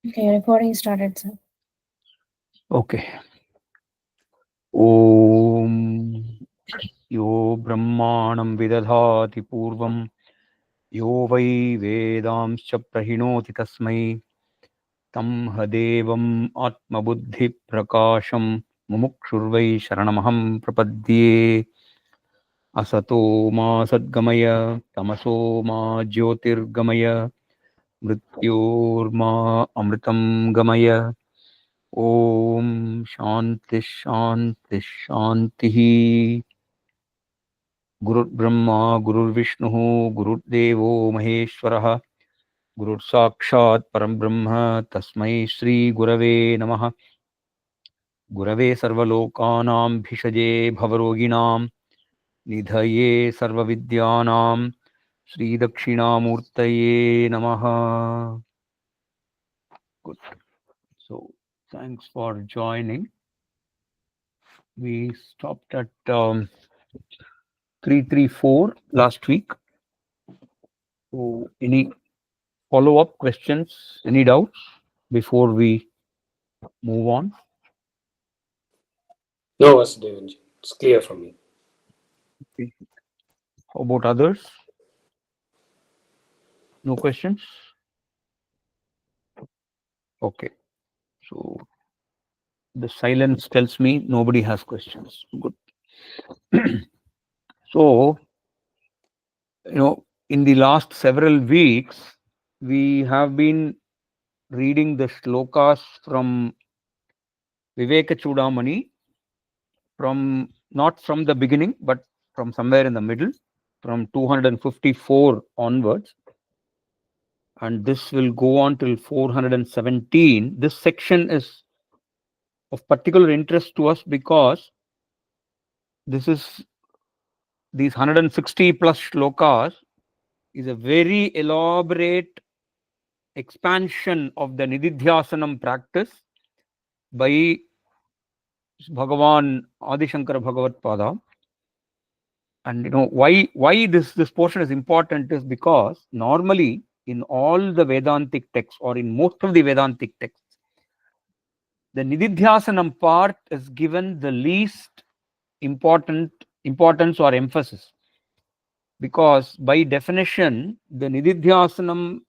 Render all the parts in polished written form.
Okay, recording started, sir. Okay. Om Yo Brahmanam Vidadhati Purvam Yo Vai Vedamscha Prahinoti Tasmai Tam Hadevam Atma Buddhi Prakasham Mumukshurvai Sharanamaham Prapadye Asato Ma Sadgamaya Tamaso Ma Jyotirgamaya Mrityorma Amritam Gamaya Om Shanti Shanti Shanti Guru Brahma Guru Vishnu Guru Devo Maheshwaraha Guru Sakshat Param Brahma Tasmai Sri Gurave Namaha Gurave Sarvalokanam Bhishaje Bhavaroginam Nidhaye Sarvavidyanam Sri Dakshinamurtaye Namaha. Good. So, thanks for joining. We stopped at 334 last week. So, any follow-up questions, any doubts before we move on? No, Vasudevan. It's clear for me. Okay. How about others? No questions? Okay. So, the silence tells me nobody has questions. Good. So, in the last several weeks, we have been reading the shlokas from Viveka Chudamani, from not from the beginning, but from somewhere in the middle, from 254 onwards. And this will go on till 417. This section is of particular interest to us because this is these 160 plus shlokas is a very elaborate expansion of the Nididhyasanam practice by Bhagavan Adishankara Bhagavat Pada. And why this portion is important is because normally in all the Vedantic texts or in most of the Vedantic texts, the Nididhyasanam part is given the least importance or emphasis, because by definition the Nididhyasanam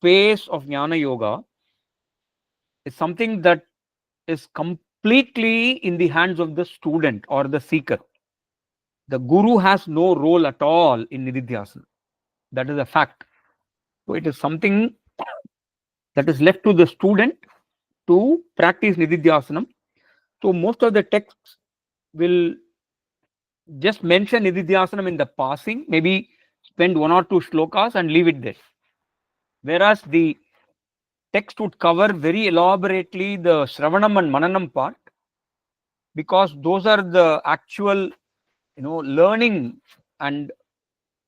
phase of Jnana Yoga is something that is completely in the hands of the student or the seeker. The guru has no role at all in Nididhyasana. That is a fact. So it is something that is left to the student to practice Nididhyasanam. So most of the texts will just mention Nididhyasanam in the passing, maybe spend one or two shlokas and leave it there. Whereas the text would cover very elaborately the Shravanam and Mananam part, because those are the actual learning and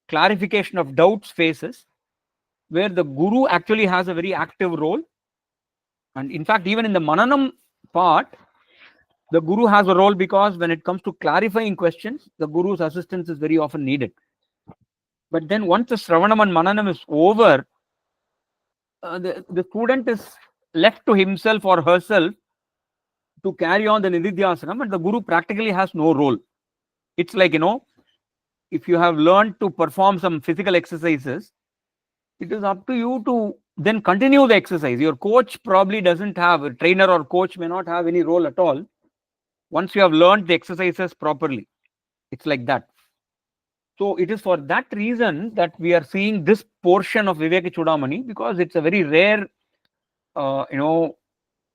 clarification of doubts phases, where the guru actually has a very active role. And in fact, even in the Mananam part, the guru has a role, because when it comes to clarifying questions, the guru's assistance is very often needed. But then once the Shravanam and Mananam is over, the student is left to himself or herself to carry on the Nididhyasanam, and the guru practically has no role. It's like, if you have learned to perform some physical exercises, it is up to you to then continue the exercise. Your coach probably doesn't have, a trainer or coach may not have any role at all once you have learned the exercises properly. It's like that. So it is for that reason that we are seeing this portion of Viveka Chudamani, because it's a very rare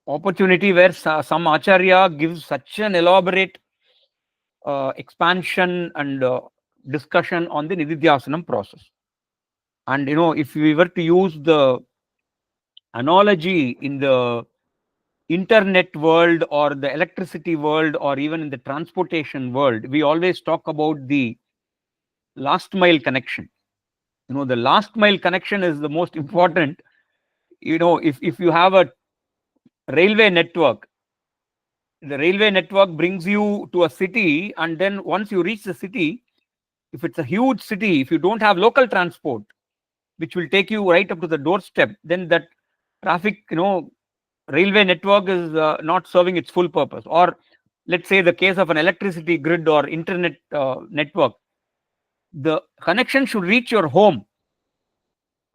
opportunity where some acharya gives such an elaborate expansion and discussion on the Nididhyasanam process. And if we were to use the analogy in the internet world or the electricity world or even in the transportation world, we always talk about the last mile connection. The last mile connection is the most important. If you have a railway network, the railway network brings you to a city, and then once you reach the city, if it's a huge city, if you don't have local transport which will take you right up to the doorstep, then that traffic, railway network is not serving its full purpose, or let's say the case of an electricity grid or internet network, the connection should reach your home.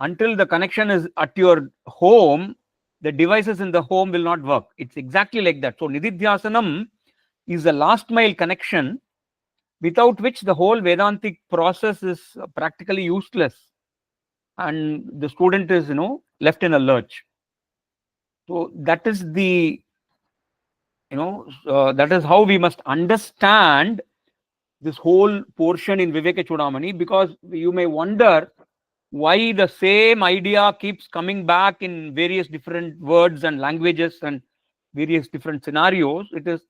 Until the connection is at your home, the devices in the home will not work. It's exactly like that. So Nididhyasanam is a last mile connection, without which the whole Vedantic process is practically useless, and the student is left in a lurch. So that is that is how we must understand this whole portion in Viveka Chudamani, because you may wonder why the same idea keeps coming back in various different words and languages and various different scenarios. It is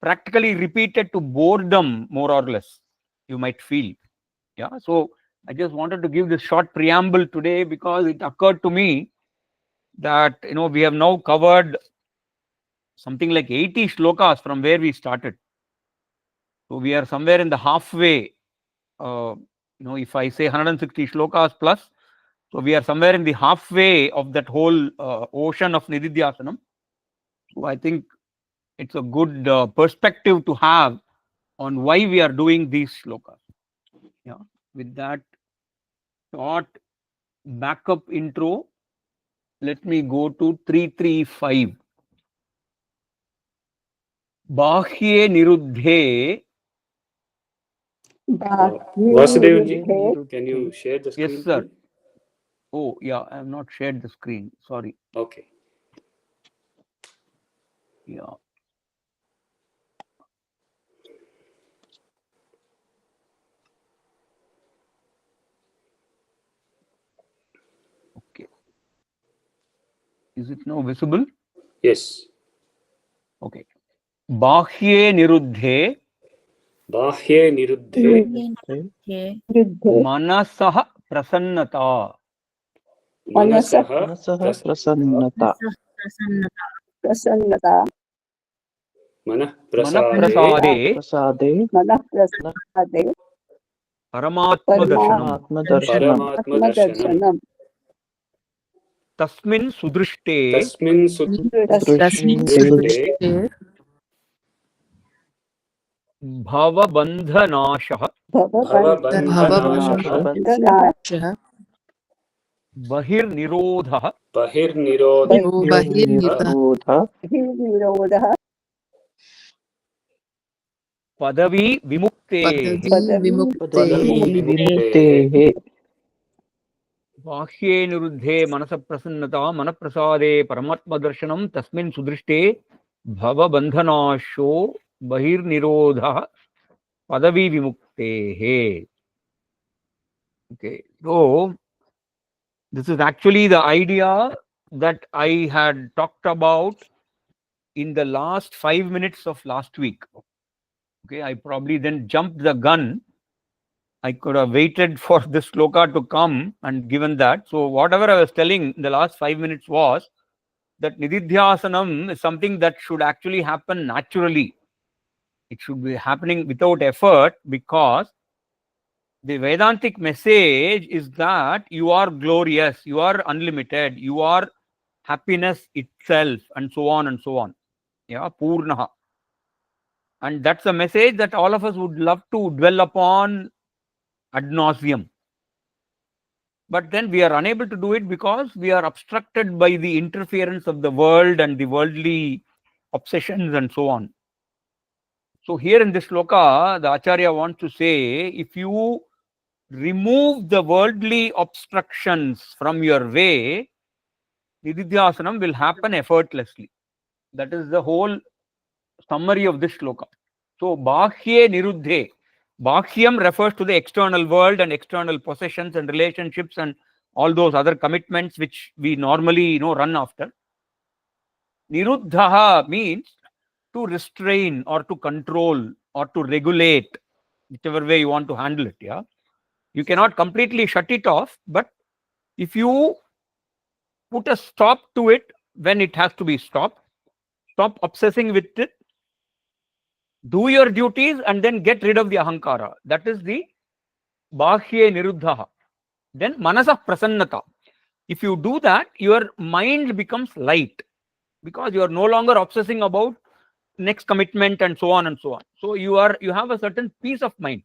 practically repeated to boredom, more or less, you might feel. Yeah. So I just wanted to give this short preamble today, because it occurred to me that we have now covered something like 80 shlokas from where we started. So we are somewhere in the halfway. If I say 160 shlokas plus, so we are somewhere in the halfway of that whole ocean of Nididhyasanam. So I think it's a good perspective to have on why we are doing these shlokas. Yeah. With that short backup intro, let me go to 335. Bahye niruddhe. Vasudevanji, can you share the Yes, screen, sir. please? Oh, yeah, I have not shared the screen. Sorry. Okay. Yeah. Okay. Is it now visible? Yes. Okay. Bahye niruddhe. Bahye niruddhe. Manasah prasannata. Manasaha prasannata. Prasannata. Manah Manah prasade. prasade. Manah prasade. Paramatma darshanam. Paramatma darshanam. Tasmin sudrishte. Tasmin sudrishte. Bhava bandhanashah. Bhavabandhanashah. Bahir nirodhah. Bahirnirodha. Padavi vimukte. Padavi vimukte. Bahye niruddhe manasa prasannata manaprasade paramatma darshanam tasmin sudrishte bhava bandhanasho bahir nirodha padavi vimukte. Okay, so this is actually the idea that I had talked about in the last 5 minutes of last week. Okay, I probably then jumped the gun. I could have waited for this sloka to come and given that. So whatever I was telling in the last 5 minutes was that Nididhyasanam is something that should actually happen naturally. It should be happening without effort, because the Vedantic message is that you are glorious, you are unlimited, you are happiness itself, and so on and so on. Yeah, Purnaha. And that's a message that all of us would love to dwell upon ad nauseum. But then we are unable to do it because we are obstructed by the interference of the world and the worldly obsessions and so on. So here in this sloka, the Acharya wants to say, if you remove the worldly obstructions from your way, Nididhyasanam will happen effortlessly. That is the whole summary of this shloka. So, Bahye Niruddhe. Bhahyam refers to the external world and external possessions and relationships and all those other commitments which we normally run after. Niruddhaha means to restrain or to control or to regulate, whichever way you want to handle it. Yeah, you cannot completely shut it off, but if you put a stop to it when it has to be stopped, stop obsessing with it, do your duties, and then get rid of the ahankara. That is the bahye niruddha. Then manasa prasannata. If you do that, your mind becomes light because you are no longer obsessing about next commitment and so on and so on. So you have a certain peace of mind.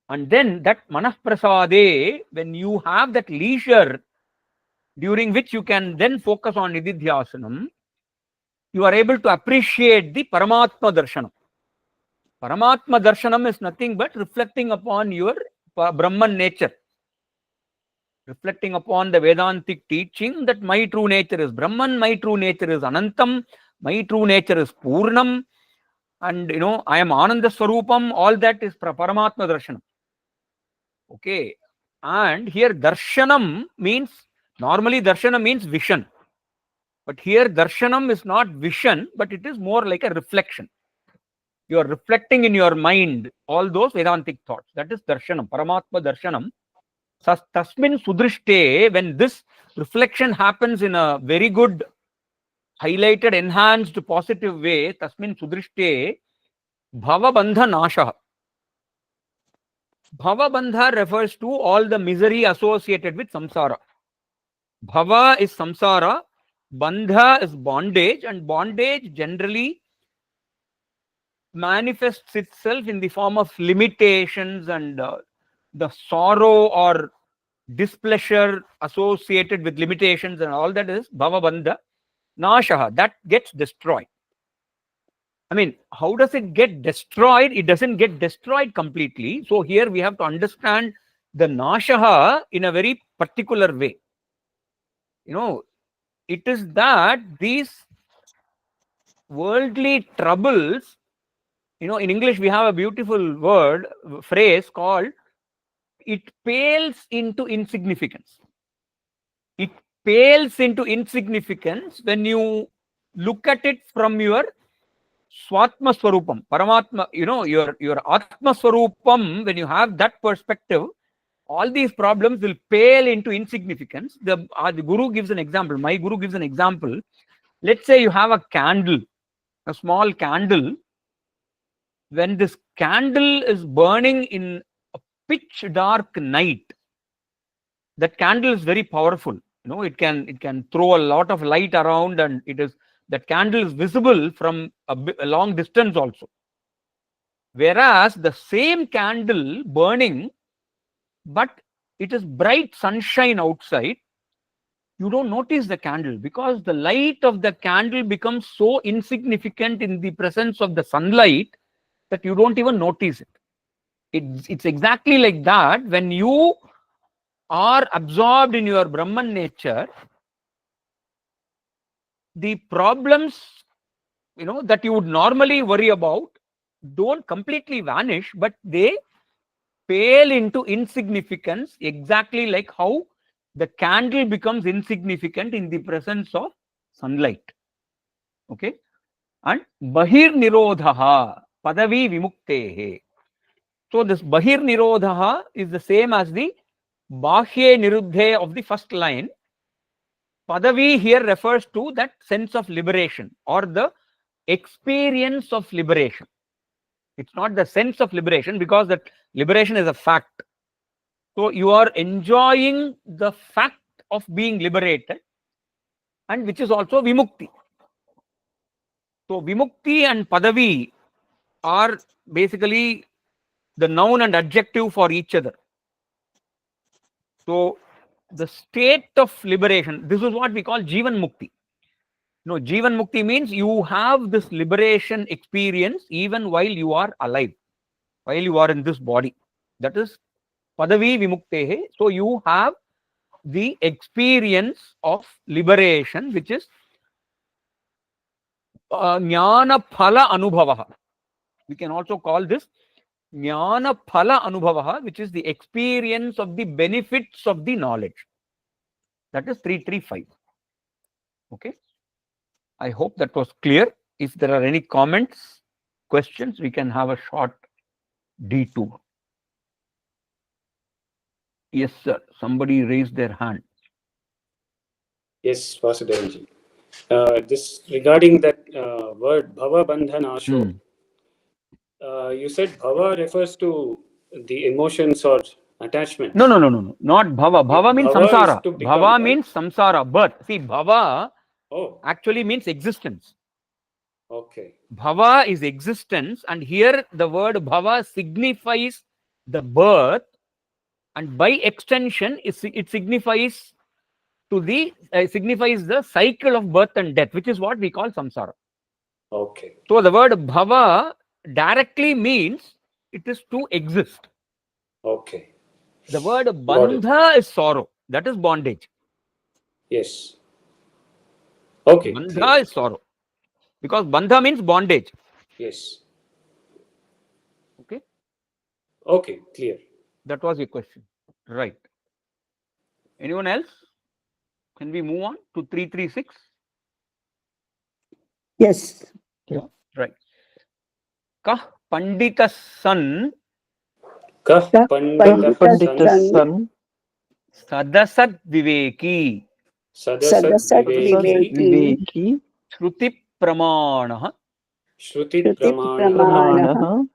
And then that manasprasade, when you have that leisure during which you can then focus on nididhyasanam, you are able to appreciate the Paramatma Darshanam. Paramatma Darshanam is nothing but reflecting upon your Brahman nature, reflecting upon the Vedantic teaching that my true nature is Brahman, my true nature is Anantam, my true nature is Purnam, and I am Ananda Swarupam. All that is Paramatma Darshanam. Okay, and here Darshanam means, normally Darshanam means vision, but here Darshanam is not vision, but it is more like a reflection. You are reflecting in your mind all those Vedantic thoughts. That is Darshanam, Paramatma Darshanam. Tasmin Sudrishte, when this reflection happens in a very good, highlighted, enhanced, positive way, Tasmin Sudrishte, Bhava Bandha Nasha. Bhava Bandha refers to all the misery associated with samsara. Bhava is samsara, Bandha is bondage, and bondage generally manifests itself in the form of limitations and the sorrow or displeasure associated with limitations, and all that is bhava bandha nashaha, that gets destroyed. I mean, how does it get destroyed? It doesn't get destroyed completely. So here we have to understand the nashaha in a very particular way. It is that these worldly troubles, in English we have a beautiful phrase called, it pales into insignificance. It pales into insignificance when you look at it from your Swatma Swarupam, Paramatma, your Atma Swarupam. When you have that perspective, all these problems will pale into insignificance. The Guru gives an example. My Guru gives an example. Let's say you have a candle, a small candle. When this candle is burning in a pitch dark night, that candle is very powerful. It can throw a lot of light around, and that candle is visible from a long distance also. Whereas the same candle burning, but it is bright sunshine outside, you don't notice the candle because the light of the candle becomes so insignificant in the presence of the sunlight that you don't even notice it. It's exactly like that. When you are absorbed in your Brahman nature, the problems that you would normally worry about don't completely vanish, but they pale into insignificance, exactly like how the candle becomes insignificant in the presence of sunlight. Okay, and bahir nirodhaha padavi vimuktehe. So this bahir nirodhaha is the same as the bahye niruddhe of the first line. Padavi here refers to that sense of liberation or the experience of liberation. It's not the sense of liberation, because that liberation is a fact. So you are enjoying the fact of being liberated, and which is also vimukti. So vimukti and padavi are basically the noun and adjective for each other. So the state of liberation, this is what we call jivan mukti. Jivan mukti means you have this liberation experience even while you are alive, while you are in this body. That is padavi vimuktehe. So you have the experience of liberation, which is jnana phala anubhavaha. We can also call this jnana phala anubhavaha, which is the experience of the benefits of the knowledge. That is 335. Okay, I hope that was clear. If there are any comments, questions, we can have a short detour. Yes, sir. Somebody raised their hand. Yes, Vasudevanji. This regarding that word bhava bandhan asho. You said bhava refers to the emotions or Attachment. No, not bhava. Bhava means Bhava is samsara. to become, Bhava right? means samsara, birth. See, bhava Oh, actually means existence. okay. Bhava is existence, and here the word bhava signifies the birth, and by extension, it signifies signifies the cycle of birth and death, which is what we call samsara. Okay. So the word bhava directly means it is to exist. Okay. The word Got it. bandha is sorrow. That is bondage. Yes. Okay. Bandha Clear. is sorrow. Because bandha means bondage. Yes. Okay. Okay. Clear. That was your question. Right. Anyone else? Can we move on to 336? Yes. Right. Kah pandita san Kah Kah pandita pandita san san sadasat viveki sadasat sadasat viveki viveki shruti pramana shruti shruti pramana pramana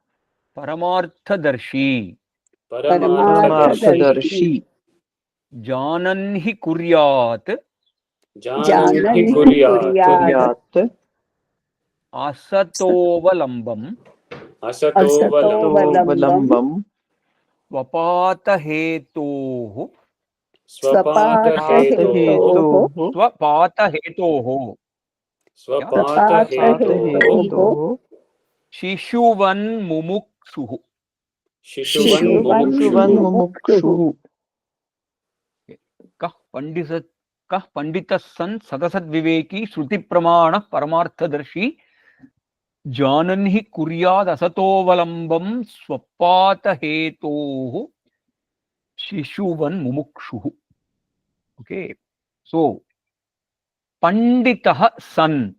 paramarthadarshi paramarthadarshi paramarthadarshi jananhi kuryat jananhi jananhi kuryat kuryat Yat asatovalambam asato valam asatovalambam swapata hetoh swapata heto swapatahetoः swapata hetoh yeah? swapata heto swapatahetoः shishuvan mumukshuh. shishuvan शिशुवन् Shuvan mumukshuhu Mumukshu Kah pandita san sadasad viveki shruti pramana paramarthadarshi jananhi kuryad asatovalambam swapata hetoh shishuvan mumukshuh. Okay, so panditah san.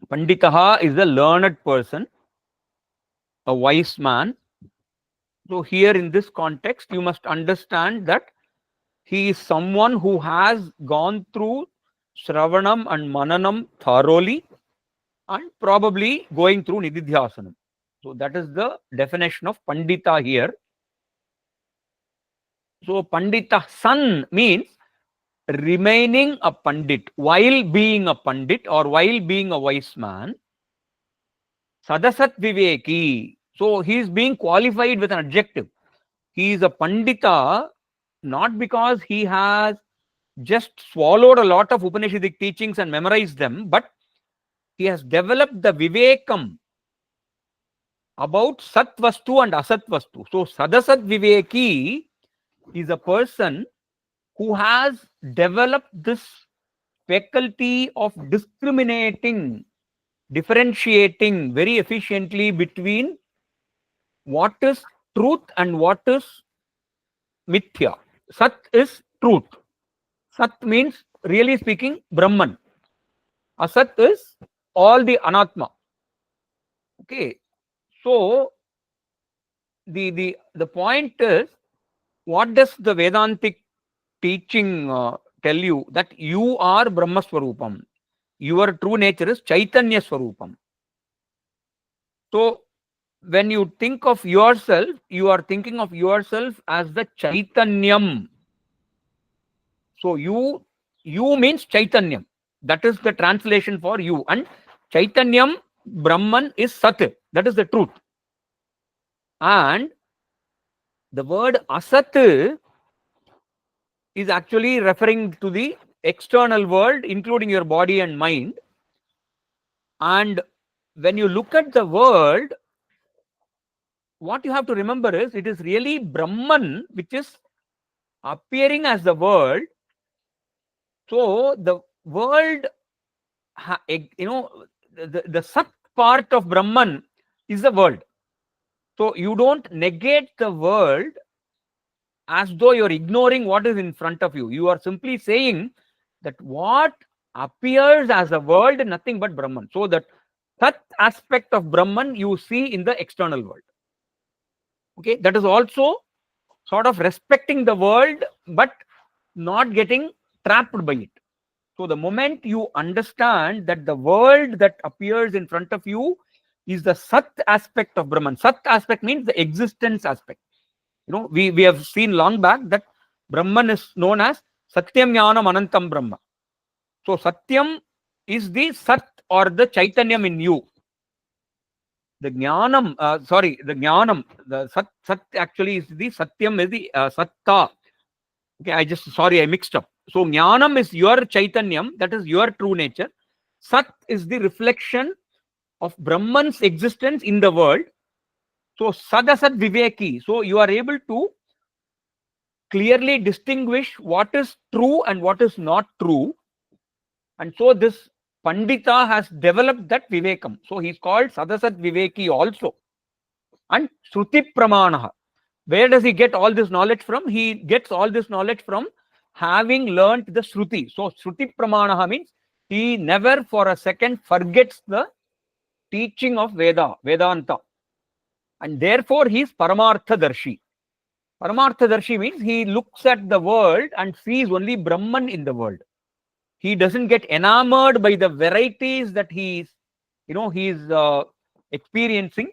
Panditah is a learned person, a wise man. So here in this context, you must understand that he is someone who has gone through Shravanam and Mananam thoroughly and probably going through Nididhyasanam. So that is the definition of Pandita here. So Pandita san means remaining a Pandit while being a Pandit or while being a wise man. Sadasat Viveki. So he is being qualified with an adjective. He is a Pandita not because he has just swallowed a lot of Upanishadic teachings and memorized them, but he has developed the Vivekam about Sat Vastu and Asat Vastu. So Sadasat Viveki is a person who has developed this faculty of discriminating, differentiating very efficiently between what is truth and what is mithya. Sat is truth. Sat means, really speaking, Brahman. Asat is all the anatma. Okay. So the point is, what does the Vedantic teaching tell you? That you are Brahma Swarupam. Your true nature is Chaitanya Swarupam. So when you think of yourself, you are thinking of yourself as the Chaitanyam. So you means Chaitanyam. That is the translation for you. And Chaitanyam, Brahman is Sat. That is the truth. And the word Asat is actually referring to the external world, including your body and mind. And when you look at the world, what you have to remember is it is really Brahman which is appearing as the world. So the world, the Sat part of Brahman is the world. So you don't negate the world as though you're ignoring what is in front of you. You are simply saying that what appears as a world, nothing but Brahman. So that Sat aspect of Brahman you see in the external world. Okay, that is also sort of respecting the world, but not getting trapped by it. So the moment you understand that the world that appears in front of you is the Sat aspect of Brahman. Sat aspect means the existence aspect. We have seen long back that Brahman is known as Satyam Jnanam Anantam Brahma. So Satyam is the Sat or the Chaitanyam in you. The Jnanam, the Jnanam, the Sat actually is the Satyam is the Satta. Okay, I mixed up. So Jnanam is your Chaitanyam, that is your true nature. Sat is the reflection of Brahman's existence in the world. So Sadasat Viveki. So you are able to clearly distinguish what is true and what is not true. And so this Pandita has developed that Vivekam. So he's called Sadasat Viveki also. And Shruti Pramanaha. Where does he get all this knowledge from? He gets all this knowledge from having learnt the Shruti. So Shruti Pramanaha means he never for a second forgets the teaching of Vedanta. And therefore he is Paramartha Darshi. Paramartha Darshi means he looks at the world and sees only Brahman in the world. He doesn't get enamored by the varieties that he is experiencing.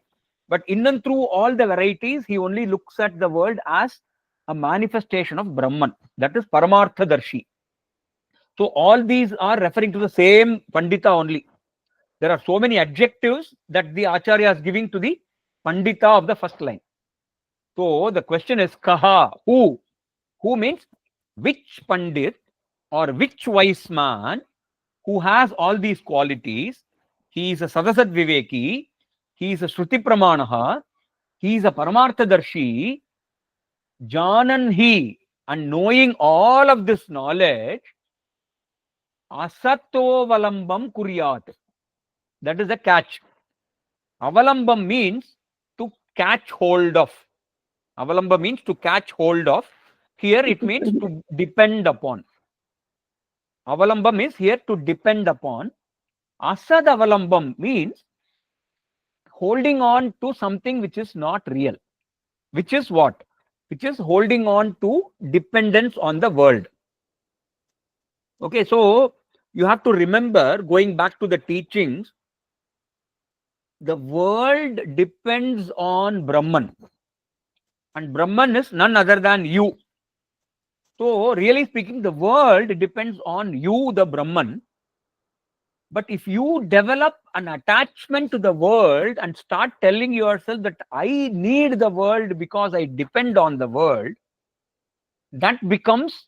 But in and through all the varieties, he only looks at the world as a manifestation of Brahman. That is Paramartha Darshi. So all these are referring to the same Pandita only. There are so many adjectives that the Acharya is giving to the Pandita of the first line. So the question is Kaha, who? Who means which Pandit or which wise man who has all these qualities. He is a Sadasat Viveki, he is a Shruti Pramanaha, he is a Paramartha Darshi, Janan he, and knowing all of this knowledge, Asato Valambam Kuryat. That is the catch. Avalambam means to catch hold of. Avalamba means to catch hold of. Here it means to depend upon. Avalambam is here to depend upon. Asad avalambam means holding on to something which is not real. Which is what? Which is holding on to dependence on the world. Okay, so you have to remember, going back to the teachings, the world depends on Brahman. And Brahman is none other than you. So, really speaking, the world depends on you, the Brahman. But if you develop an attachment to the world and start telling yourself that I need the world because I depend on the world, that becomes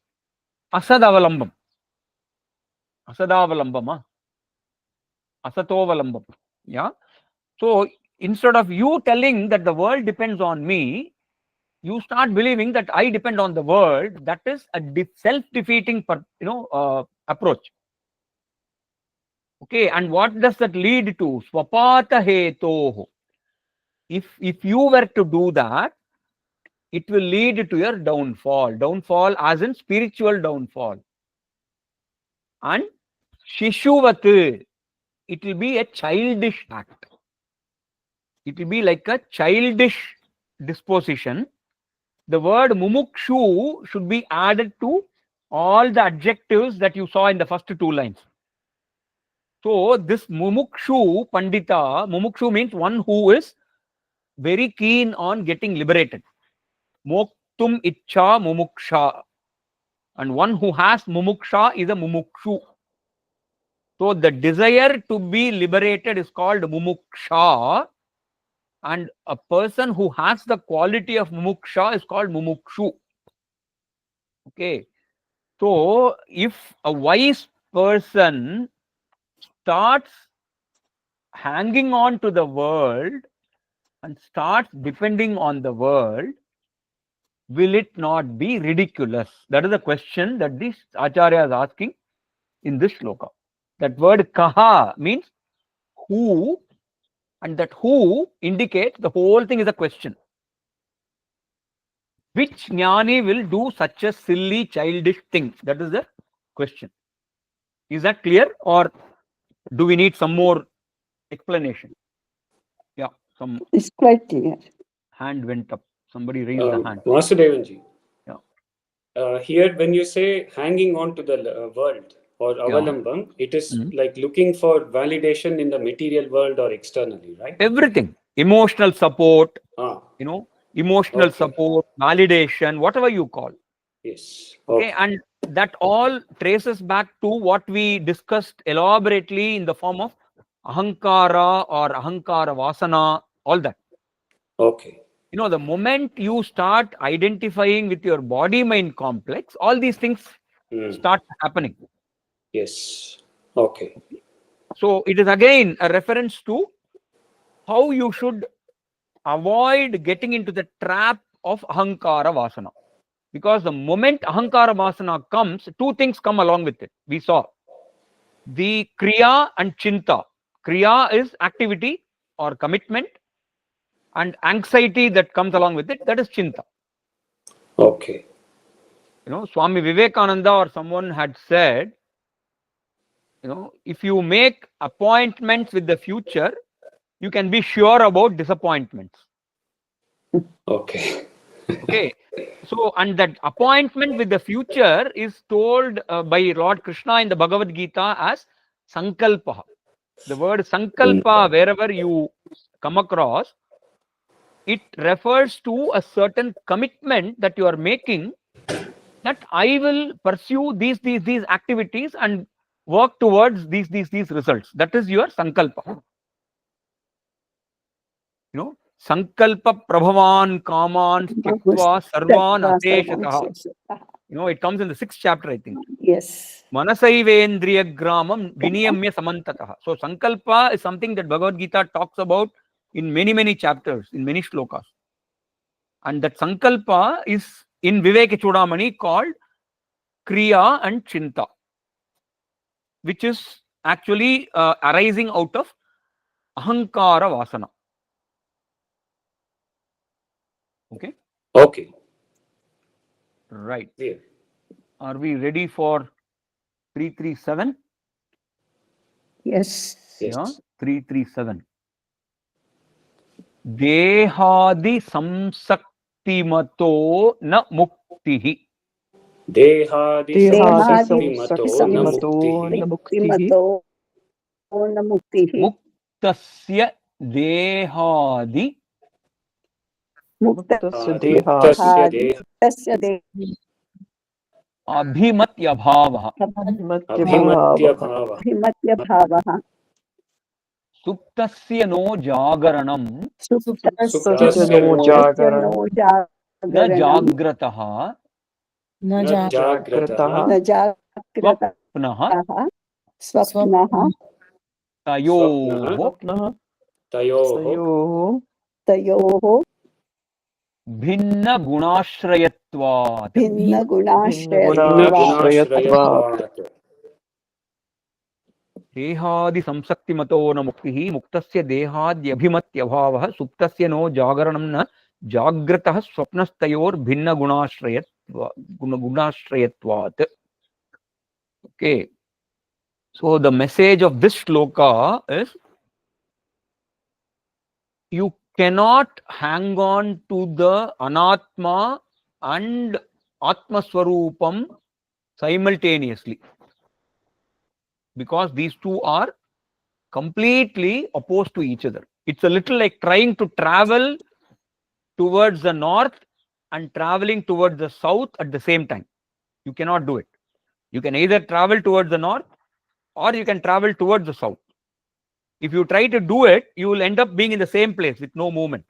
Asadavalamvam. Asadavalamvam. Asatovalambam. Yeah. So instead of you telling that the world depends on me, you start believing that I depend on the world. That is a self-defeating approach. Okay, and what does that lead to? Swapata hetoho. If you were to do that, it will lead to your downfall. Downfall as in spiritual downfall. And Shishuvat, it will be a childish act. It will be like a childish disposition. The word mumukshu should be added to all the adjectives that you saw in the first two lines. So this mumukshu pandita, mumukshu means one who is very keen on getting liberated. Moktum ichcha mumuksha. And one who has mumuksha is a mumukshu. So the desire to be liberated is called mumuksha. And a person who has the quality of mumuksha is called mumukshu. Okay. So if a wise person starts hanging on to the world and starts depending on the world, will it not be ridiculous? That is the question that this Acharya is asking in this shloka. That word kaha means who, and that who indicates the whole thing is a question. Which jnani will do such a silly, childish thing? That is the question. Is that clear, or do we need some more explanation? Yeah, It's quite clear. hand went up. Somebody raised the hand. Vasudevanji. Yeah. Here, when you say hanging on to the world or avalambam, it is like looking for validation in the material world or externally, right? Everything. Emotional support, emotional Okay. support, validation, whatever you call. Yes. Okay, and that all traces back to what we discussed elaborately in the form of ahankara or ahankara vasana, all that. Okay. You know, the moment you start identifying with your body mind complex, all these things start happening. Yes. Okay. So it is again a reference to how you should avoid getting into the trap of ahankara vasana. Because the moment ahankara vasana comes, two things come along with it. We saw the kriya and chinta. Kriya is activity or commitment, and anxiety that comes along with it, that is chinta. Okay. You know, Swami Vivekananda or someone had said, you know, if you make appointments with the future, you can be sure about disappointments. Okay. Okay. So, and that appointment with the future is told by Lord Krishna in the Bhagavad Gita as sankalpa. The word sankalpa, wherever you come across, it refers to a certain commitment that you are making, that I will pursue these activities and work towards these results. That is your sankalpa. You know, sankalpa prabhavan kaman tyaktva sarvan aseshatah. You know, it comes in the 6th chapter, I think. Yes. Manasaivendriya gramam viniyamya samantatah. So sankalpa is something that Bhagavad Gita talks about in many chapters, in many shlokas. And that sankalpa is in Viveka Chudamani called kriya and chinta, which is actually arising out of ahankara vasana. Okay. Okay. Right. Yeah. Are we ready for 337? Yes. Yeah, 337. Dehadi samsaktimato na muktihi. Dehadi Dehadi samsaktimato na muktihi. samsaktimato na muktihi. Muktasya dehadi Muktasya Muktasya dehadi. abhimatya bhava. abhimatya bhava. Abhimatya bhavaha. Suptasya no jagaranam Suptasya no na jagaranam. jagrataha na jagrataha. Na jagrataha. swapnaha Swapnaha. tayoho Tayoho Tayoho. bhinna gunashrayatvat. Bhinna bhinna gunashrayatvat. Dehadi samsaktimato na muktihi muktasya dehadi abhimatya bhava suptasya no jagaranam na jagratah swapnastayor bhinna gunashrayatvat. Okay. So the message of this shloka is, you cannot hang on to the anatma and atma swarupam simultaneously, because these two are completely opposed to each other. It's a little like trying to travel towards the north and traveling towards the south at the same time. You cannot do it. You can either travel towards the north or you can travel towards the south. If you try to do it, you will end up being in the same place with no movement,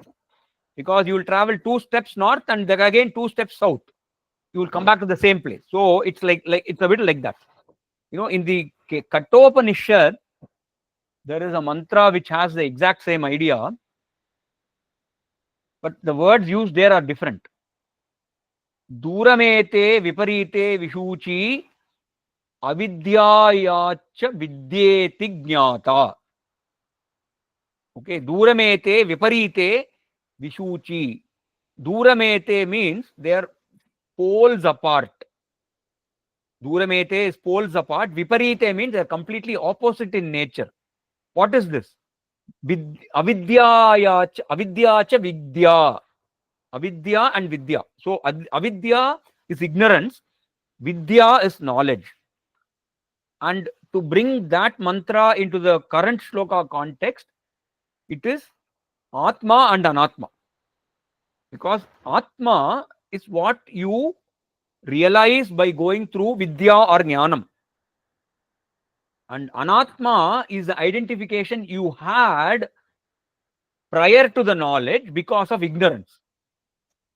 because you will travel 2 steps north and then again 2 steps south. You will come back to the same place. So it's like it's a bit like that. You know, in the Kathopanishad, there is a mantra which has the exact same idea, but the words used there are different. Duramete viparite vishuchi avidyayacha vidyeti jnata. Okay, duramete viparite vishuchi. Duramete means they are poles apart. Duramete is poles apart. Viparite means they are completely opposite in nature. What is this? Avidyacha vidya. Avidya and vidya. So avidya is ignorance, vidya is knowledge. And to bring that mantra into the current shloka context, it is atma and anatma. Because Atma is what you realize by going through Vidya or Jnanam. And Anatma is the identification you had prior to the knowledge because of ignorance.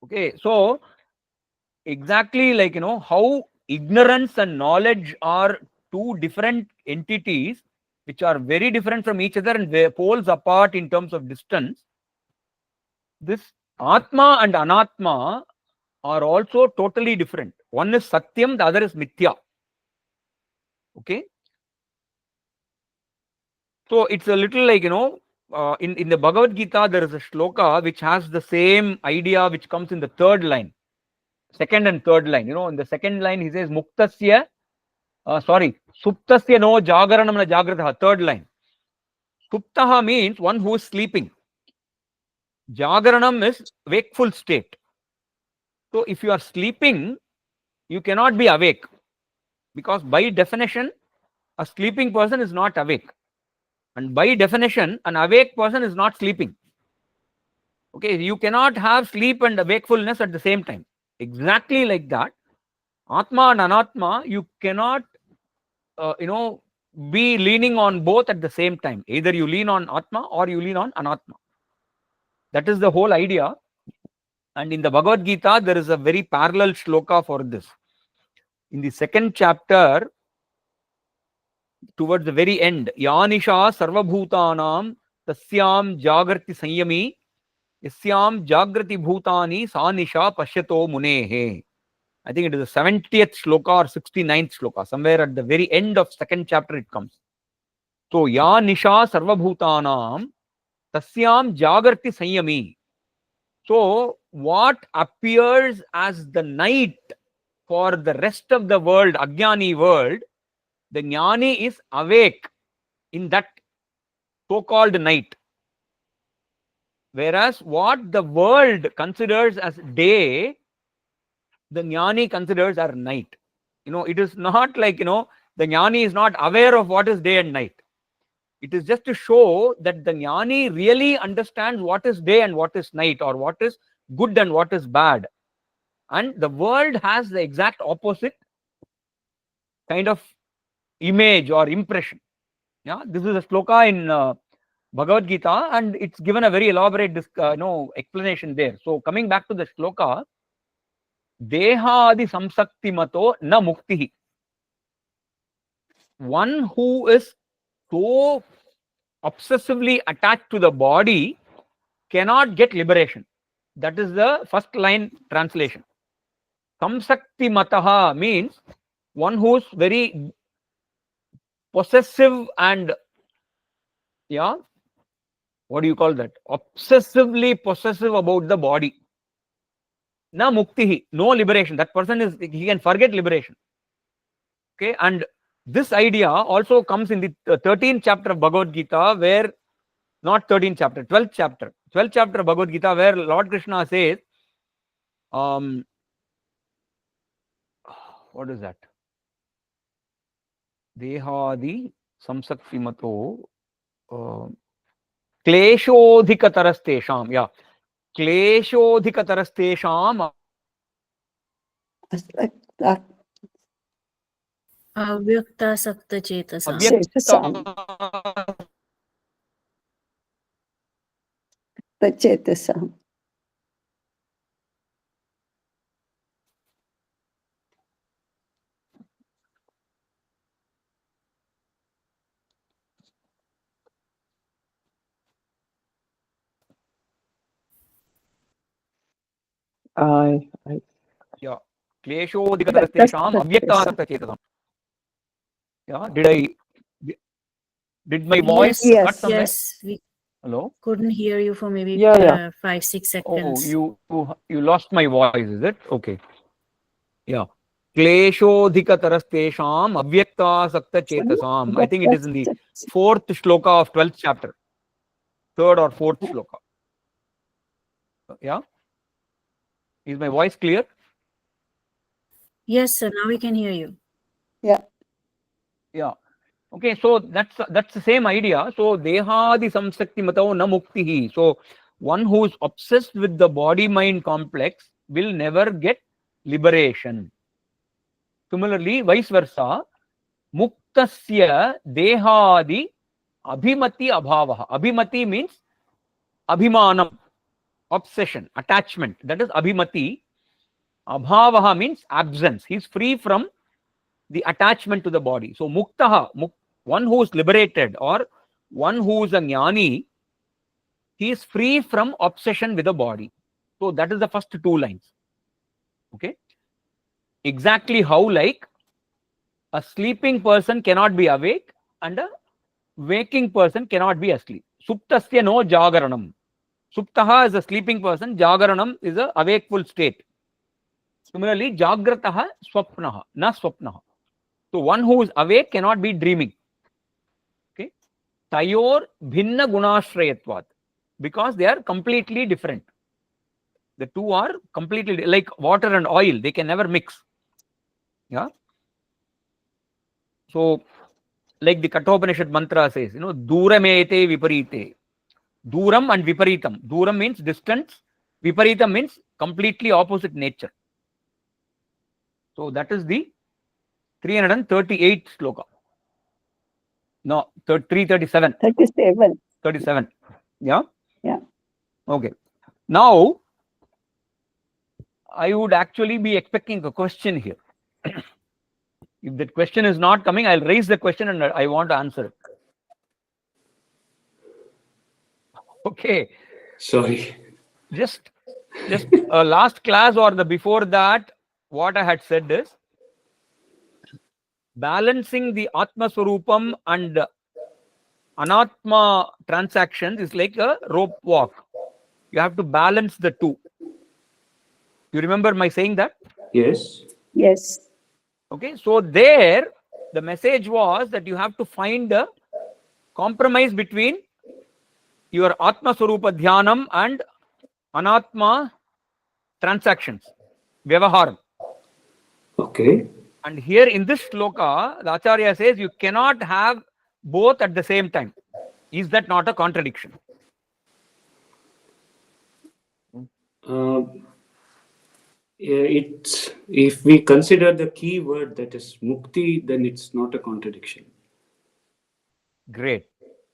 Okay, so exactly like, how ignorance and knowledge are two different entities which are very different from each other and they poles apart in terms of distance. This Atma and Anatma are also totally different. One is Satyam, the other is Mithya. Okay. So it's a little like, in the Bhagavad Gita, there is a shloka which has the same idea which comes in the third line, second and third line. In the second line, he says, Muktasya, Suptasya no Jagaranam na Jagratha, third line. Suptaha means one who is sleeping. Jagaranam is wakeful state. So if you are sleeping, you cannot be awake, because by definition, a sleeping person is not awake. And by definition, an awake person is not sleeping. Okay, you cannot have sleep and wakefulness at the same time. Exactly like that, Atma and Anatma, you cannot, be leaning on both at the same time. Either you lean on Atma or you lean on Anatma. That is the whole idea. And in the Bhagavad Gita, there is a very parallel shloka for this. In the second chapter, towards the very end, Yanisha Sarvabhutanam Tasyam Jagrati Sanyami Yasyam Jagrati Bhutani Sanisha Pashyato Munehe. I think it is the 70th shloka or 69th shloka. Somewhere at the very end of second chapter it comes. So Yanisha Sarvabhutanam Tasyam Jagrati Sanyami. So what appears as the night for the rest of the world, Ajnani world, the Jnani is awake in that so-called night. Whereas what the world considers as day, the Jnani considers as night. It is not like, the Jnani is not aware of what is day and night. It is just to show that the Jnani really understands what is day and what is night, or what is good and what is bad. And the world has the exact opposite kind of image or impression. Yeah, this is a shloka in Bhagavad Gita, and it's given a very elaborate explanation there. So coming back to the shloka, Dehadi samsakti mato na muktihi. One who is so obsessively attached to the body cannot get liberation. That is the first line translation. Samsakti mataha means one who's very possessive and, what do you call that? Obsessively possessive about the body. Na muktihi, no liberation. That person he can forget liberation. Okay, and this idea also comes in the 13th chapter of Bhagavad Gita, where, not 13th chapter, 12th chapter of Bhagavad Gita, where Lord Krishna says, what is that? Dehadi samsakti mato kleshodhikatarastesham. Yeah. Kleshodhikatarastesham. Avyakta sakta chetasam. Chetasam. Yeah. Kleshodhikatarastesham avyakta sakta chetasam. Yeah. Did my voice cut somewhere? Yes. We Hello? couldn't hear you for maybe Yeah. 5-6 Oh, seconds. you lost my voice, is it? Okay. Yeah. Kleshodhikatarastesham avyakta sakta chetasam. I think it is in the 4th shloka of 12th chapter. 3rd or 4th shloka. Yeah. Is my voice clear? Yes, sir. Now we can hear you. Yeah. Yeah. Okay, so that's the same idea. So dehadi samsakti matao na muktihi. So one who is obsessed with the body-mind complex will never get liberation. Similarly, vice versa, muktasya dehadi abhimati abhavaha. Abhimati means abhimanam, obsession, attachment. That is abhimati. Abhavaha means absence. He is free from the attachment to the body. So muktaha, one who is liberated or one who is a jnani, he is free from obsession with the body. So that is the first two lines. Okay. Exactly how, like, a sleeping person cannot be awake and a waking person cannot be asleep. Suptasya no jagaranam. Suptaha is a sleeping person, jagaranam is a awakeful state. Similarly, jagrataha swapnaha, na swapnaha. So one who is awake cannot be dreaming. Okay. Tayor bhinna gunashrayatvat, because they are completely different. The two are completely like water and oil, they can never mix. Yeah. So, like the Kathopanishad mantra says, Duramete viparite. Duram and viparitam. Duram means distance, viparitam means completely opposite nature. So that is the 338 sloka. No, 337. 37. 37. Yeah? Yeah. Okay. Now, I would actually be expecting a question here. If that question is not coming, I'll raise the question and I want to answer it. Okay. Sorry. Just last class or the before that, what I had said is balancing the Atma Swarupam and Anatma transactions is like a rope walk. You have to balance the two. You remember my saying that? Yes. Yes. Okay, so there the message was that you have to find a compromise between your Atma Swarupa Dhyanam and Anatma transactions, Vyavaharam. Okay. And here in this sloka, the Acharya says you cannot have both at the same time. Is that not a contradiction? It's, if we consider the key word that is mukti, then it's not a contradiction. Great.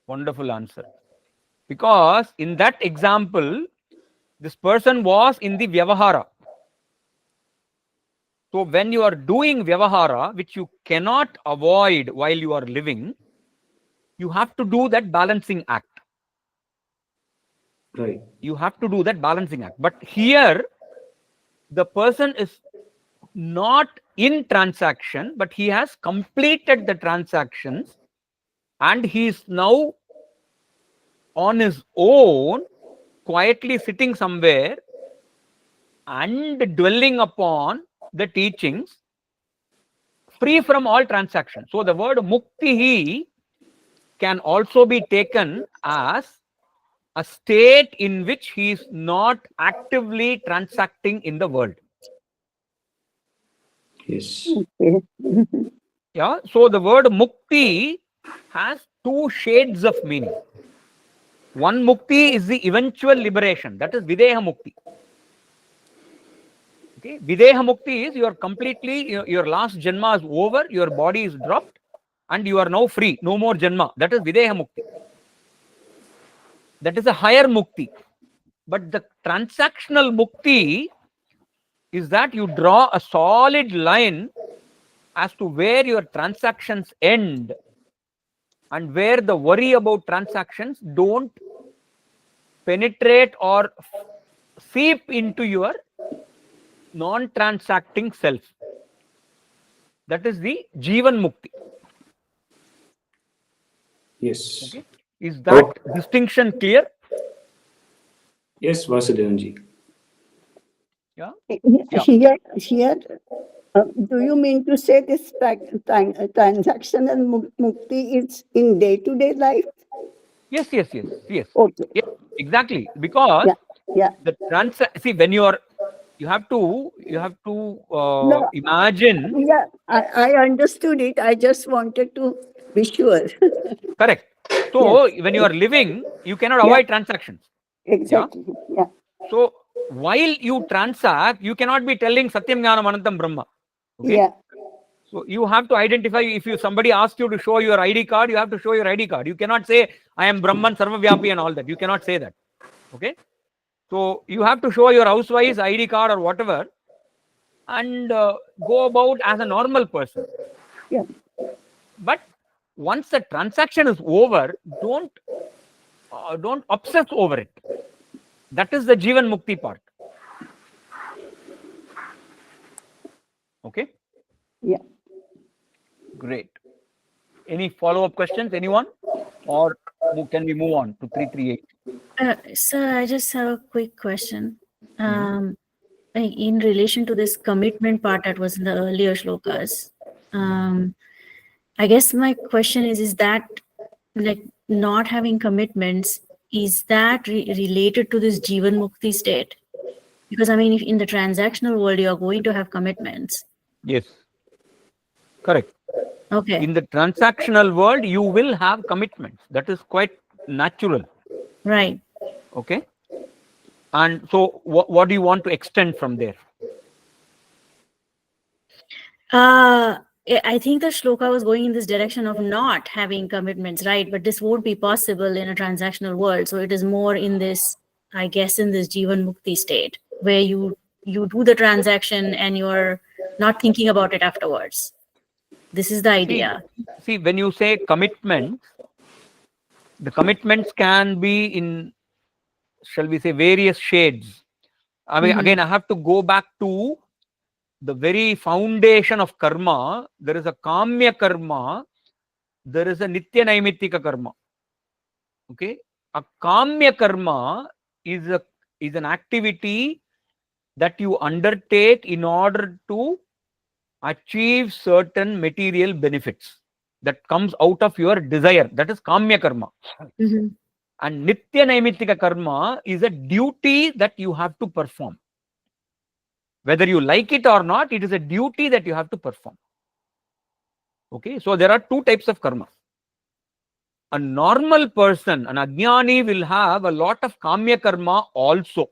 Wonderful answer. Because in that example, this person was in the Vyavahara. So when you are doing Vyavahara, which you cannot avoid while you are living, you have to do that balancing act. Right. You have to do that balancing act. But here, the person is not in transaction, but he has completed the transactions and he is now on his own, quietly sitting somewhere and dwelling upon the teachings, free from all transactions. So the word muktihi can also be taken as a state in which he is not actively transacting in the world. Yes. Okay. Yeah. So the word mukti has two shades of meaning. One mukti is the eventual liberation, that is videha mukti. Okay, videha mukti is you are completely, your last janma is over, your body is dropped, and you are now free, no more janma. That is videha mukti. That is a higher mukti. But the transactional mukti is that you draw a solid line as to where your transactions end and where the worry about transactions don't penetrate or seep into your non-transacting self. That is the Jivan Mukti. Yes. Okay. Is that distinction clear? Yes, Vasudevanji. Yeah. Here, do you mean to say this transactional mukti is in day-to-day life? Yes. Okay. Yes, exactly. Because Yeah. the see, when you have to No, imagine. Yeah, I understood it. I just wanted to be sure. Correct. So when you are living, you cannot avoid transactions. Exactly. Yeah. So while you transact, you cannot be telling Satyam Jnanam Anantam Brahma. Okay. Yeah. So you have to identify. If somebody asks you to show your ID card, you have to show your ID card. You cannot say I am Brahman Sarvavyapi and all that. You cannot say that. Okay. So you have to show your housewife's ID card or whatever, and go about as a normal person. Yeah. But once the transaction is over, don't obsess over it. That is the Jivan Mukti part. Okay. Yeah. Great. Any follow-up questions, anyone? Or can we move on to 338? Sir, I just have a quick question. In relation to this commitment part that was in the earlier shlokas, I guess my question is that like not having commitments, is that related to this Jivan Mukti state? Because I mean, if in the transactional world you are going to have commitments. Yes. Correct. Okay. In the transactional world, you will have commitments. That is quite natural. Right. Okay. And so what do you want to extend from there? I think the shloka was going in this direction of not having commitments, right? But this won't be possible in a transactional world. So it is more in this, I guess, in this Jivan Mukti state where you do the transaction and you're not thinking about it afterwards. This is the idea. See, when you say commitments, the commitments can be in, shall we say, various shades. I mean, again, I have to go back to the very foundation of karma. There is a kamya karma, there is a nitya naimittika karma. Okay, a kamya karma is an activity that you undertake in order to achieve certain material benefits that comes out of your desire. That is kamya karma. And nitya naimittika karma is a duty that you have to perform. Whether you like it or not, it is a duty that you have to perform. Okay, so there are two types of karma. A normal person, an ajnani, will have a lot of kamya karma also.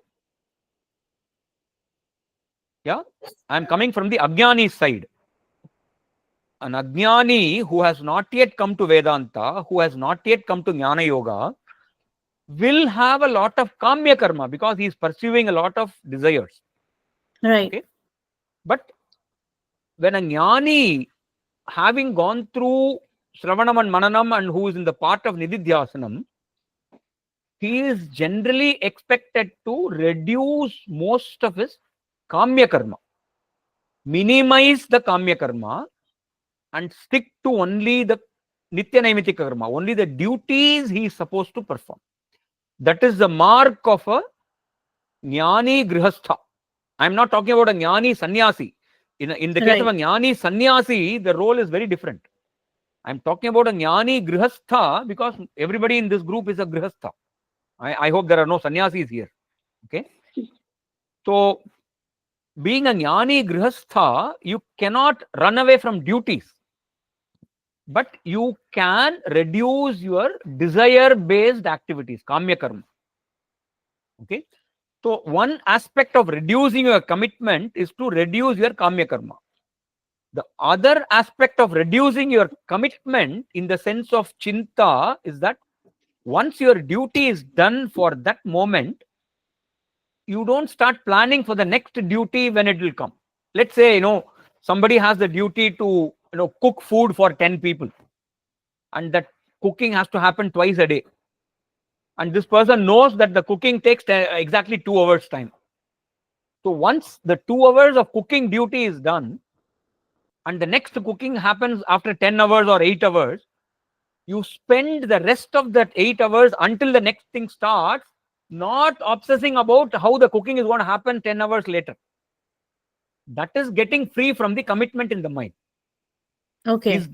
Yeah, I am coming from the ajnani side. An ajnani who has not yet come to Vedanta, who has not yet come to Jnana Yoga, will have a lot of kamya karma because he is pursuing a lot of desires. Right. Okay? But when a jnani, having gone through Shravanam and Mananam and who is in the part of Nididhyasanam, he is generally expected to reduce most of his kamya karma, minimize the kamya karma, and stick to only the nitya naimittika karma, only the duties he is supposed to perform. That is the mark of a jnani grihastha. I am not talking about a jnani sannyasi. In the case of a jnani sannyasi, the role is very different. I am talking about a jnani grihastha because everybody in this group is a grihastha. I hope there are no sannyasis here. Okay. So, being a jnani grihastha, you cannot run away from duties, but you can reduce your desire-based activities, kamya karma. Okay. So, one aspect of reducing your commitment is to reduce your kamya karma. The other aspect of reducing your commitment in the sense of chinta is that once your duty is done for that moment, you don't start planning for the next duty when it will come. Let's say, somebody has the duty to, cook food for 10 people, and that cooking has to happen twice a day. And this person knows that the cooking takes exactly 2 hours time. So once the 2 hours of cooking duty is done, and the next cooking happens after 10 hours or 8 hours, you spend the rest of that 8 hours until the next thing starts, not obsessing about how the cooking is going to happen 10 hours later. That is getting free from the commitment in the mind. Okay. Is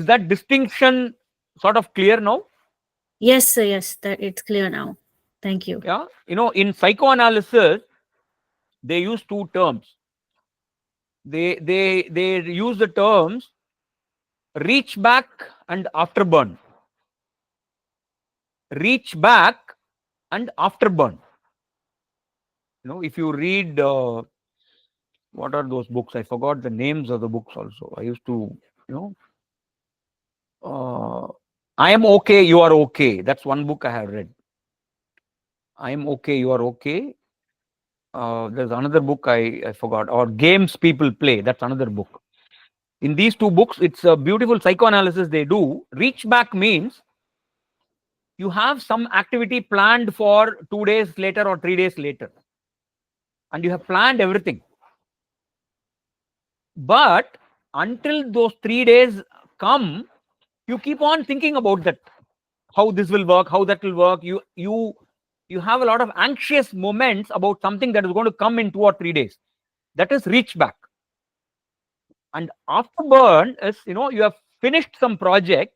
that distinction sort of clear now? Yes, sir. Yes, that it's clear now. Thank you. Yeah. In psychoanalysis, they use 2 terms. They use the terms reach back and afterburn. Reach back and afterburn. If you read what are those books? I forgot the names of the books also. I used to, I am okay, you are okay. That's one book I have read. I am okay, you are okay. There's another book I forgot. Or Games People Play. That's another book. In these two books, it's a beautiful psychoanalysis they do. Reach back means you have some activity planned for 2 days later or 3 days later, and you have planned everything. But until those 3 days come, you keep on thinking about that, how this will work, how that will work. You have a lot of anxious moments about something that is going to come in 2 or 3 days. That is reach back. And afterburn is, you have finished some project,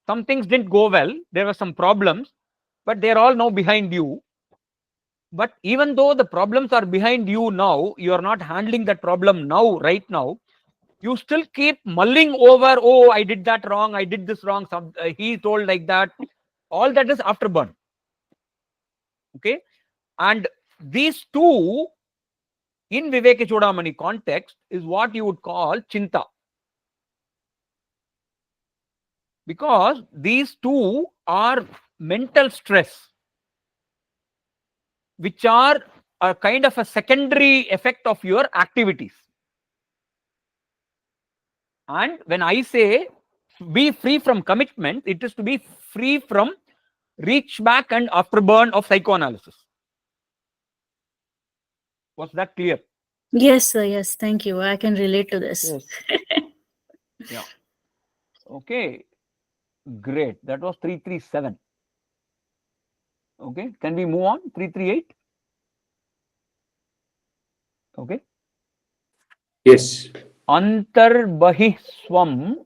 some things didn't go well, there were some problems, but they're all now behind you. But even though the problems are behind you now, you are not handling that problem now, right now, you still keep mulling over, oh, I did that wrong, I did this wrong, he told like that. All that is afterburn. Okay. And these two, in Viveka Chudamani context, is what you would call chinta. Because these two are mental stress, which are a kind of a secondary effect of your activities. And when I say be free from commitment, it is to be free from reach back and afterburn of psychoanalysis. Was that clear? Yes, sir. Yes, thank you. I can relate to this. Yes. Yeah. Okay. Great. That was 337. Okay. Can we move on? 338. Okay. Yes. Antarbahi swam.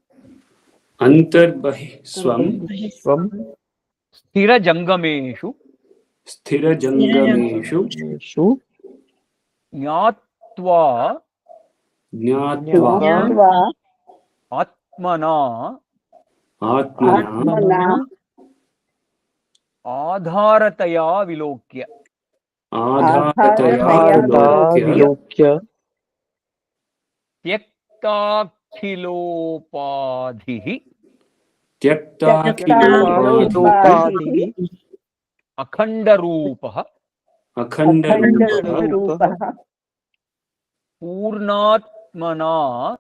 Antarbahi swam. Swam. Sthira jangameshu. Sthira jangameshu. Shu. Nyatva. Jnatva. Jnatva Atmana. Atmana. Atmana Adharataya vilokya. Adharataya Adharataya vilokya. Vilokya. Tyaktakhilopadhihi. Tyaktakhilopadhihi. Akhandarupaha. Akhandarupaha. Akhandarupaha Purnatmana.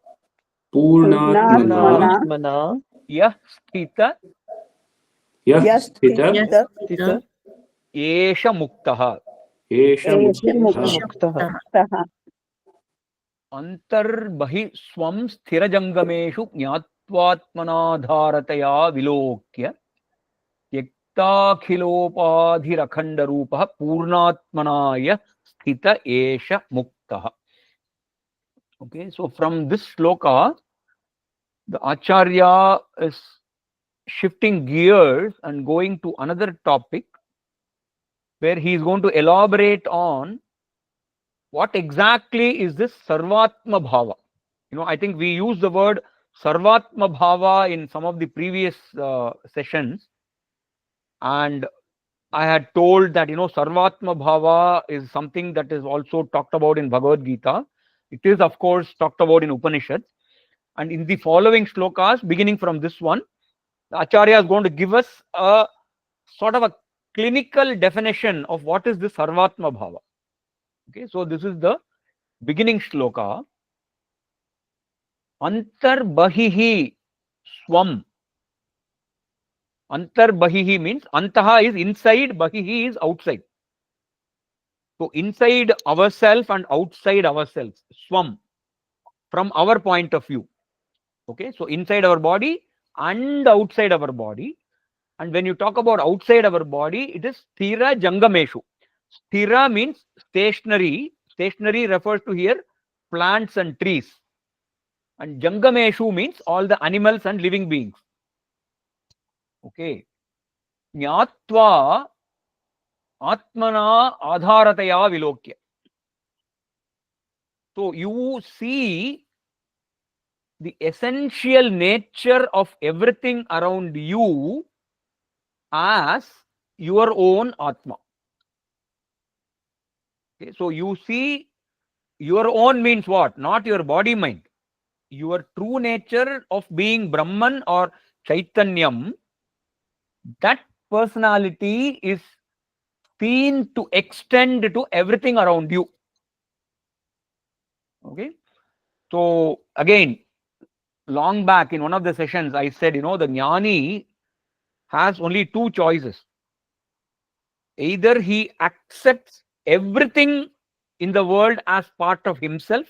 Purnatmana. Purnatmana. Yah sthita. Yasthita. Stita. Esha muktaha. Esha Esha muktaha. Muktaha. Antarbahi swam sthira jangameshu jnatvatmanadharataya vilokya. Tyaktakhilopadhirakhandarupaha purnatmanaya sthita esha muktaha. Okay, so from this shloka, the Acharya is shifting gears and going to another topic where he is going to elaborate on what exactly is this Sarvatma Bhava. I think we used the word Sarvatma Bhava in some of the previous sessions, and I had told that Sarvatma Bhava is something that is also talked about in Bhagavad Gita. It is, of course, talked about in Upanishads. And in the following shlokas, beginning from this one, the Acharya is going to give us a sort of a clinical definition of what is this Sarvatma Bhava. Okay, so this is the beginning shloka. Antarbahihi swam. Antarbahihi means antaha is inside, bahihi is outside. So inside ourselves and outside ourselves, swam, from our point of view. Okay, so inside our body and outside our body. And when you talk about outside our body, it is sthira jangameshu. Sthira means stationary. Stationary refers to here plants and trees. And jangameshu means all the animals and living beings. Okay. Nyatva atmana adharataya vilokya. So you see the essential nature of everything around you as your own Atma. Okay, so you see, your own means what? Not your body mind. Your true nature of being Brahman or Chaitanyam, that personality is seen to extend to everything around you. Okay. So again, long back in one of the sessions, I said, the Jnani has only two choices. Either he accepts everything in the world as part of himself,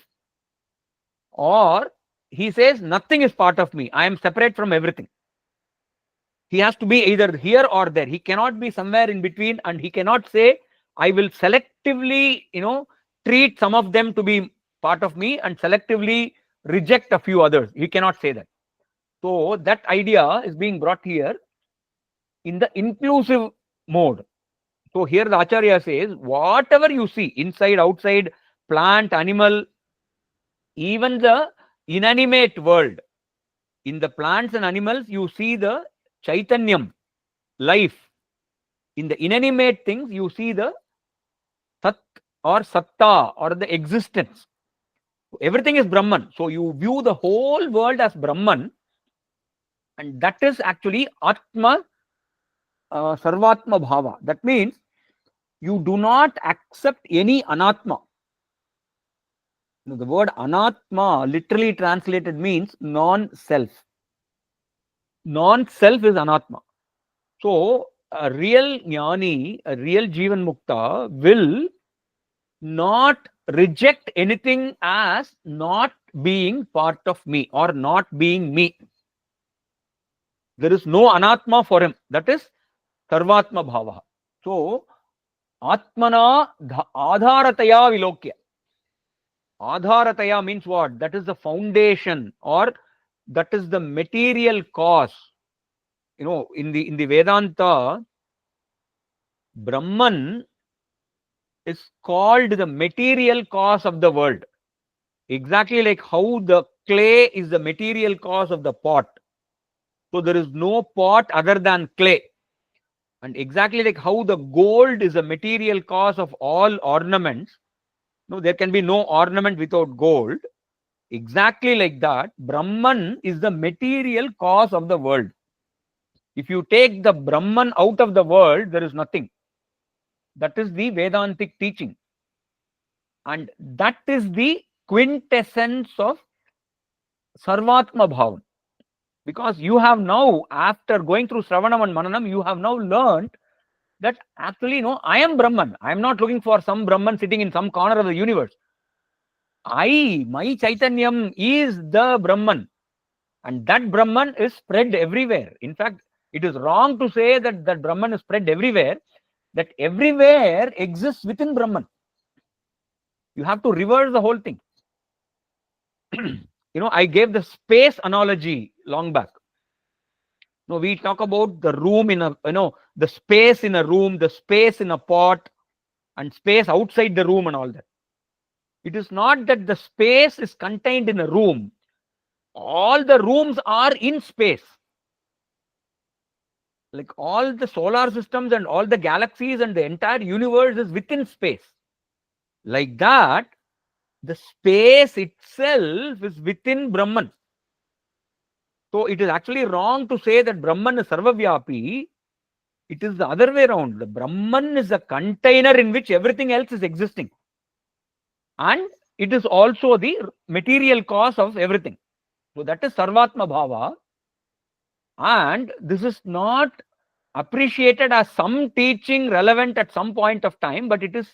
or he says nothing is part of me. I am separate from everything. He has to be either here or there. He cannot be somewhere in between, and he cannot say, I will selectively, treat some of them to be part of me and selectively reject a few others. He cannot say that. So that idea is being brought here in the inclusive mode. So here the Acharya says, whatever you see, inside, outside, plant, animal, even the inanimate world, in the plants and animals, you see the Chaitanyam, life. In the inanimate things, you see the Sat or Satta or the existence. Everything is Brahman. So you view the whole world as Brahman, and that is actually Atma Sarvatma Bhava. That means you do not accept any Anatma. The word Anatma literally translated means non-self. Non-self is Anatma. So a real Jnani, a real Jivan Mukta will not reject anything as not being part of me or not being me. There is no Anatma for him. That is Sarvatma Bhava. So Atmana Adharataya Vilokya. Adharataya means what? That is the foundation, or that is the material cause. In the Vedanta, Brahman is called the material cause of the world. Exactly like how the clay is the material cause of the pot. So there is no pot other than clay. And exactly like how the gold is the material cause of all ornaments. No, there can be no ornament without gold. Exactly like that, Brahman is the material cause of the world. If you take the Brahman out of the world, there is nothing. That is the Vedantic teaching. And that is the quintessence of Sarvatma Bhavan. Because you have now, after going through Sravanam and Mananam, you have now learned that actually, I am Brahman. I am not looking for some Brahman sitting in some corner of the universe. My Chaitanyam is the Brahman. And that Brahman is spread everywhere. In fact, it is wrong to say that that Brahman is spread everywhere. That everywhere exists within Brahman. You have to reverse the whole thing. I gave the space analogy long back. We talk about the room in a, the space in a room, the space in a pot, and space outside the room and all that. It is not that the space is contained in a room. All the rooms are in space. Like all the solar systems and all the galaxies and the entire universe is within space. Like that, the space itself is within Brahman. So it is actually wrong to say that Brahman is Sarvavyapi. It is the other way around. The Brahman is a container in which everything else is existing. And it is also the material cause of everything. So that is Sarvatma Bhava. And this is not appreciated as some teaching relevant at some point of time, but it is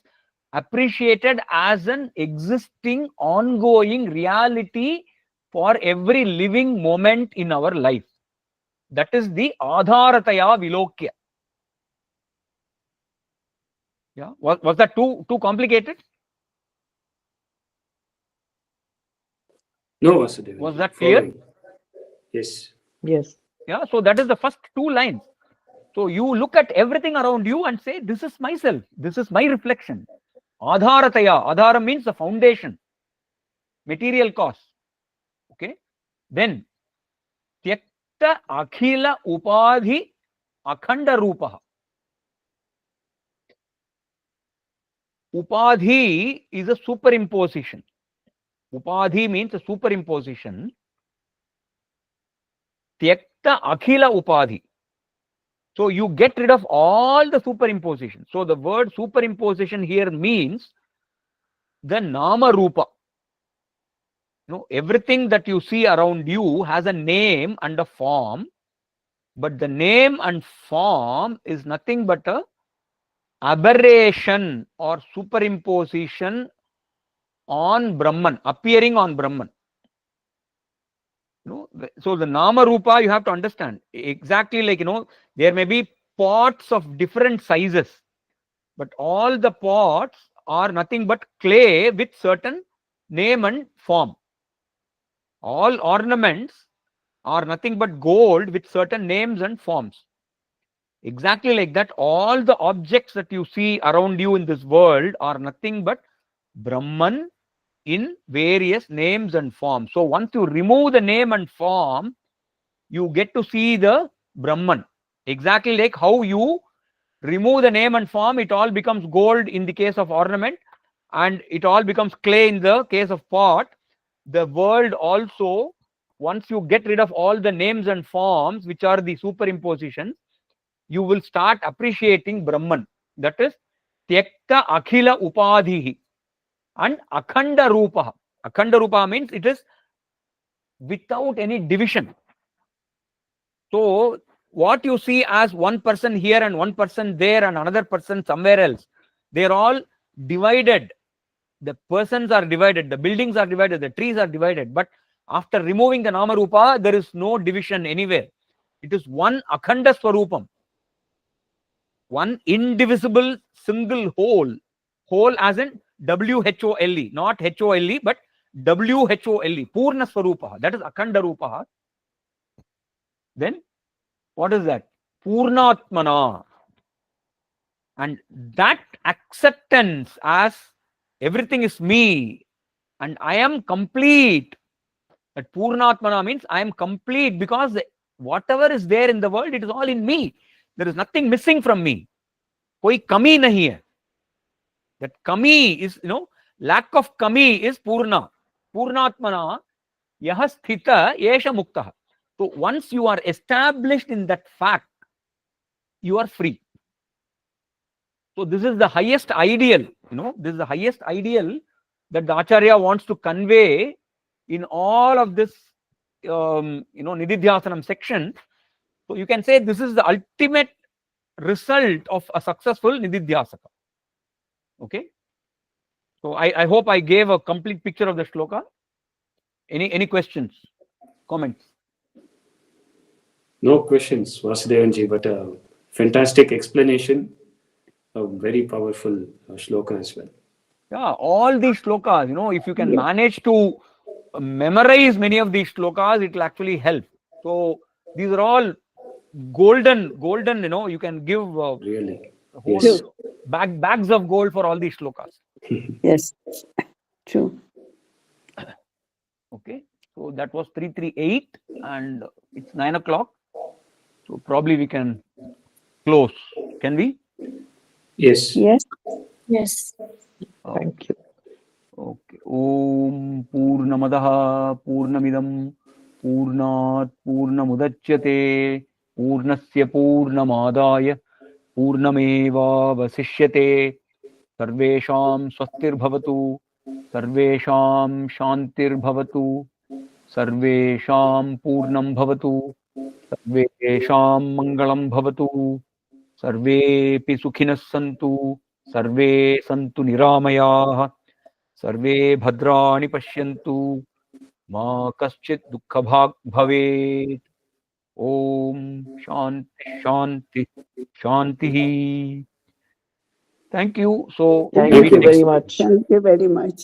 appreciated as an existing, ongoing reality for every living moment in our life. That is the Adharataya Vilokya. Yeah, was that too complicated? No, Vasudeva. Was that clear? Following. Yes. Yes. Yeah, so that is the first two lines. So you look at everything around you and say, this is myself, this is my reflection. Adharataya. Adhara means the foundation, material cause. Okay. Then Tyakta Akhila Upadhi Akhanda Rupaha. Upadhi is a superimposition. Upadhi means a superimposition. Tyakta akhila upadhi. So you get rid of all the superimposition. So the word superimposition here means the nama rupa. Everything that you see around you has a name and a form, but the name and form is nothing but a aberration or superimposition on Brahman, appearing on Brahman. So the nama rupa, you have to understand exactly, like there may be pots of different sizes, but all the pots are nothing but clay with certain name and form. All ornaments are nothing but gold with certain names and forms. Exactly like that, all the objects that you see around you in this world are nothing but Brahman in various names and forms. So once you remove the name and form, you get to see the Brahman. Exactly like how you remove the name and form, it all becomes gold in the case of ornament, and it all becomes clay in the case of pot. The world also, once you get rid of all the names and forms, which are the superimpositions, you will start appreciating Brahman. That is Tyakta Akhila Upadhihi and Akhanda Rupa. Akhanda Rupa means it is without any division. So what you see as one person here and one person there and another person somewhere else, they are all divided. The persons are divided, the buildings are divided, the trees are divided. But after removing the Nama Rupa, there is no division anywhere. It is one Akhanda Swarupam. One indivisible single whole. Whole as in WHOLE, not HOLE, but WHOLE. Purna Swarupa. That is Akhanda Rupa. Then what is that? Purnatmana. And that acceptance as everything is me and I am complete. That Purnatmana means I am complete, because whatever is there in the world, it is all in me. There is nothing missing from me. Koi kami nahi hai. That kami is, lack of kami is Purna. Purnatmana yaha sthita yesha muktaha. So once you are established in that fact, you are free. So this is the highest ideal, this is the highest ideal that the Acharya wants to convey in all of this, Nididhyasanam section. So you can say this is the ultimate result of a successful Nididhyasaka. Okay. So I hope I gave a complete picture of the shloka. Any questions, comments? No questions, Vasudevanji, but a fantastic explanation. A very powerful shloka as well. Yeah, all these shlokas, if you can manage to memorize many of these shlokas, it will actually help. So these are all golden, you can give Really. whole Yes. bags of gold for all these shlokas. Yes, true. Okay, so that was 338 and it's 9 o'clock. So probably we can close. Can we? Yes. Yes, Yes. Thank you. Okay. Om Purnamadaha Purnamidam Purnat Purnamudachyate Purnasya Purnamadaya Purnameva Vasishyate Sarvesham Swastir Bhavatu Sarvesham Shantir Bhavatu Sarvesham Purnam Bhavatu Sarvesham Mangalam Bhavatu Sarvepi Sukhinas Santu Sarve Santu Niramayah Sarve Bhadrani Pashyantu Ma Kaschit Dukkha Bhag Bhavet. Om Shanti Shanti Shanti. Thank you. So Thank we you meet very next. much. thank you very much.